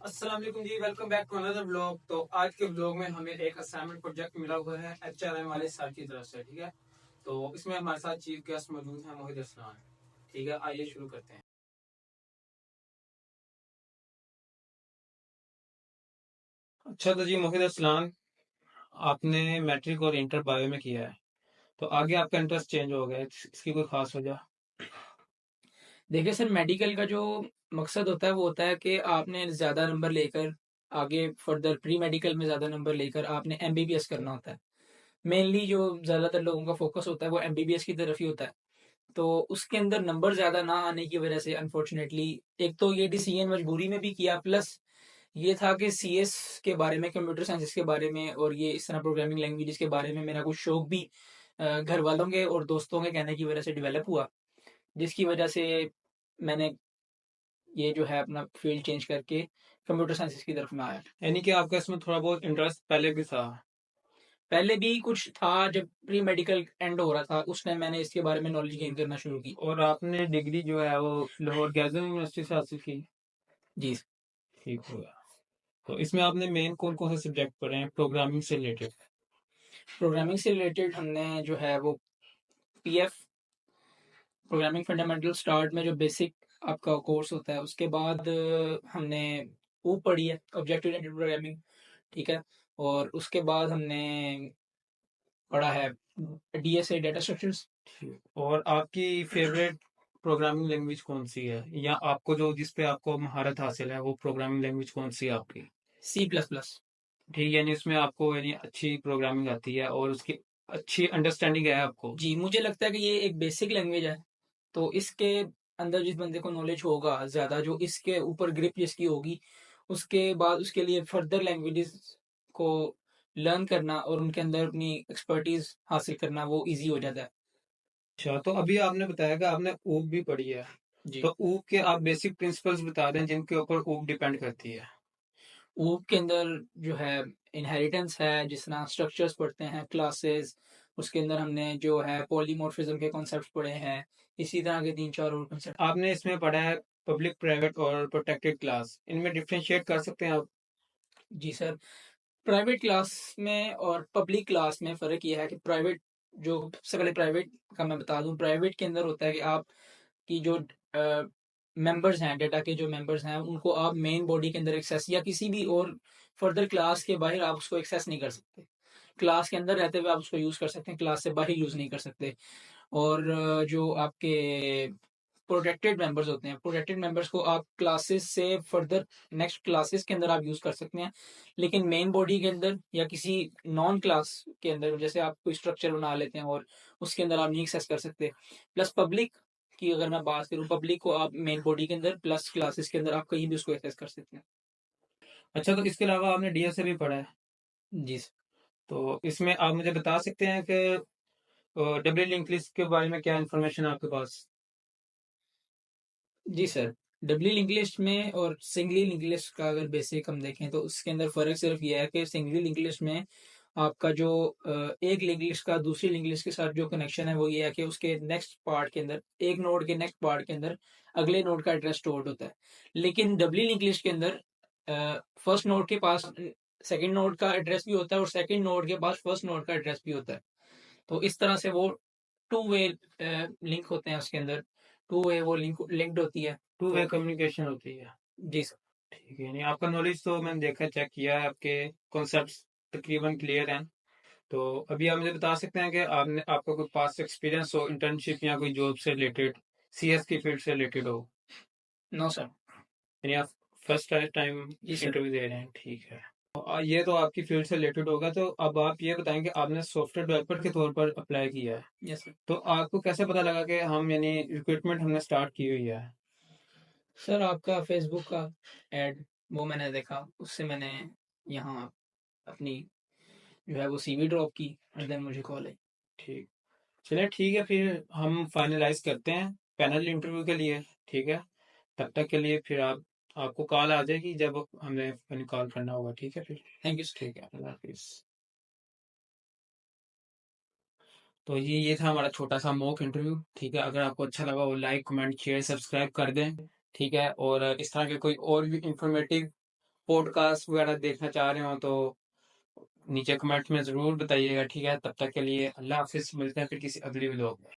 अस्सलाम वालेकुम जी, welcome back to another vlog. तो आज के व्लॉग में हमें एक असाइनमेंट प्रोजेक्ट मिला हुआ है HRM वाले सर की तरफ से। ठीक है, तो इसमें हमारे साथ चीफ गेस्ट मौजूद हैं मोहित असलान। ठीक है, आइए शुरू करते हैं। अच्छा तो जी मोहित असलान, आपने मैट्रिक और इंटर बायो में किया है, तो आगे आपका इंटरेस्ट चेंज हो गया है, इसकी कोई खास वजह? देखिए सर, मेडिकल का जो मकसद होता है वो होता है कि आपने ज़्यादा नंबर लेकर आगे फर्दर प्री मेडिकल में ज़्यादा नंबर लेकर आपने एमबीबीएस करना होता है। मेनली जो ज़्यादातर लोगों का फोकस होता है वो एमबीबीएस की तरफ ही होता है। तो उसके अंदर नंबर ज़्यादा ना आने की वजह से अनफॉर्चुनेटली एक तो ये डिसीजन मजबूरी में भी किया, प्लस ये था कि सीएस के बारे में, कंप्यूटर साइंसेस के बारे में और ये इस तरह प्रोग्रामिंग लैंग्वेजेस के बारे में मेरा कुछ शौक भी घर वालों के और दोस्तों के कहने की वजह से डेवलप हुआ, जिसकी वजह से मैंने ये जो है अपना फील्ड चेंज करके कंप्यूटर साइंसेस की तरफ में आया। यानी कि आपका इसमें थोड़ा बहुत इंटरेस्ट पहले भी था? पहले भी कुछ था, जब प्री मेडिकल एंड हो रहा था उस टाइम मैंने इसके बारे में नॉलेज गेन करना शुरू की। और आपने डिग्री जो है वो लाहौर गैज़म यूनिवर्सिटी से हासिल की? जी। ठीक होगा। तो इसमें आपने मेन कौन कौन से सब्जेक्ट पढ़े हैं प्रोग्रामिंग से रिलेटेड? प्रोग्रामिंग से रिलेटेड हमने जो है वो पीएफ, प्रोग्रामिंग फंडामेंटल स्टार्ट में जो बेसिक आपका कोर्स होता है, उसके बाद हमने वो पढ़ी है ऑब्जेक्ट ओरिएंटेड प्रोग्रामिंग। ठीक है, और उसके बाद हमने पढ़ा है डीएसए, डाटा स्ट्रक्चर्स। और आपकी फेवरेट प्रोग्रामिंग लैंग्वेज कौन सी है, या आपको जो जिस पे आपको महारत हासिल है वो प्रोग्रामिंग लैंग्वेज कौन सी है आपकी? C plus plus. ठीक, यानी इसमें आपको यानी अच्छी प्रोग्रामिंग आती है और उसकी अच्छी अंडरस्टैंडिंग है आपको? जी, मुझे लगता है कि ये एक बेसिक लैंग्वेज है, तो इसके अंदर जिस बंदे को नॉलेज होगा ज़्यादा, जो इसके ऊपर ग्रिप जिसकी होगी, उसके बाद उसके लिए फर्दर लैंग्वेजेस को लर्न करना और उनके अंदर अपनी एक्सपर्टीज हासिल करना वो इजी हो जाता है। अच्छा, तो अभी आपने बताया कि आपने ऊप भी पढ़ी है, जी। तो ऊप के आप बेसिक प्रिंसिपल्स बता दें जिनके ऊपर ऊप डिपेंड करती है। ऊप के अंदर जो है इनहेरिटेंस है, जिस तरह स्ट्रक्चर्स पढ़ते हैं, क्लासेस, उसके अंदर हमने जो है पॉलीमॉर्फिज्म के कॉन्सेप्ट पढ़े हैं, इसी तरह के तीन चार और कॉन्सेप्ट। आपने इसमें पढ़ा है पब्लिक, प्राइवेट और प्रोटेक्टेड क्लास, इनमें डिफरेंशिएट कर सकते हैं आप? जी सर, प्राइवेट क्लास में और पब्लिक क्लास में फ़र्क ये है कि प्राइवेट, जो सबसे पहले प्राइवेट का मैं बता दूं, प्राइवेट के अंदर होता है कि आपकी जो मेंबर्स हैं, डेटा के जो मेंबर्स हैं, उनको आप मेन बॉडी के अंदर एक्सेस या किसी भी और फर्दर क्लास के बाहर आप उसको एक्सेस नहीं कर सकते। क्लास के अंदर रहते हुए आप उसको यूज़ कर सकते हैं, क्लास से बाहर यूज़ नहीं कर सकते। और जो आपके प्रोटेक्टेड मेंबर्स होते हैं, प्रोटेक्टेड मेंबर्स को आप क्लासेस से फर्दर नेक्स्ट क्लासेस के अंदर आप यूज कर सकते हैं, लेकिन मेन बॉडी के अंदर या किसी नॉन क्लास के अंदर, जैसे आप कोई स्ट्रक्चर बना लेते हैं और उसके अंदर आप नहीं एक्सेस कर सकते। प्लस पब्लिक की अगर मैं बात करूं, पब्लिक को आप मेन बॉडी के अंदर प्लस क्लासेस के अंदर आप कहीं भी उसको एक्सेस कर सकते हैं। अच्छा, तो इसके अलावा आपने डीएसए भी पढ़ा है, जी। तो इसमें आप मुझे बता सकते हैं कि डब्ल्यू लिंक लिस्ट के बारे में क्या इन्फॉर्मेशन है आपके पास? जी सर, डबली लिंक लिस्ट में और सिंगली लिंक लिस्ट का अगर बेसिक हम देखें तो उसके अंदर फ़र्क सिर्फ ये है कि सिंगली लिंक लिस्ट में आपका जो एक लिंक लिस्ट का दूसरी लिंक लिस्ट के साथ जो कनेक्शन है वो ये है कि उसके नेक्स्ट पार्ट के अंदर, एक नोड के नेक्स्ट पार्ट के अंदर अगले नोड का एड्रेस स्टोर्ड होता है। लेकिन डबली लिंक लिस्ट के अंदर फर्स्ट नोड के पास सेकंड नोड का एड्रेस भी होता है और सेकंड नोड के पास फर्स्ट नोड का एड्रेस भी होता है। तो इस तरह से वो टू वे लिंक होते हैं उसके अंदर, टू वे वो लिंक्ड होती है। टू वे तो कम्युनिकेशन होती है। जी सर। ठीक है, नहीं आपका नॉलेज तो मैंने देखा, चेक किया है, आपके कॉन्सेप्ट्स तकरीबन क्लियर हैं। तो अभी आप मुझे बता सकते हैं कि आपने आपका कोई पास्ट एक्सपीरियंस हो इंटर्नशिप या कोई जॉब से रिलेटेड, सीएस की फील्ड से रिलेटेड हो? No sir. यानी आप फर्स्ट टाइम जी सर। इंटरव्यू दे रहे हैं, ठीक है। ये तो आपकी फील्ड से रिलेटेड होगा, तो अब आप ये बताएंगे आपने सॉफ्टवेयर डेवलपर के तौर पर अप्लाई किया है, यस सर। तो आपको कैसे पता लगा कि हम यानी रिक्रूटमेंट हमने स्टार्ट की हुई है? सर आपका फेसबुक का एड वो मैंने देखा, उससे मैंने यहाँ अपनी जो है वो सीवी ड्रॉप की और देन मुझे कॉल आई। ठीक, चलिए ठीक है, फिर हम फाइनलाइज करते हैं पैनल इंटरव्यू के लिए। ठीक है, तब तक के लिए फिर आप, आपको कॉल आ जाएगी जब हमें कॉल करना होगा। ठीक है फिर। Thank you sir. ठीक है, अल्लाह हाफिज। तो ये था हमारा छोटा सा मॉक इंटरव्यू। ठीक है, अगर आपको अच्छा लगा वो लाइक कमेंट शेयर सब्सक्राइब कर दें। ठीक है, और इस तरह के कोई और भी इंफॉर्मेटिव पॉडकास्ट वगैरह देखना चाह रहे हो तो नीचे कमेंट में ज़रूर बताइएगा, ठीक है? तब तक के लिए अल्लाह हाफ़िज़, मिलते हैं फिर किसी अगली व्लॉग में।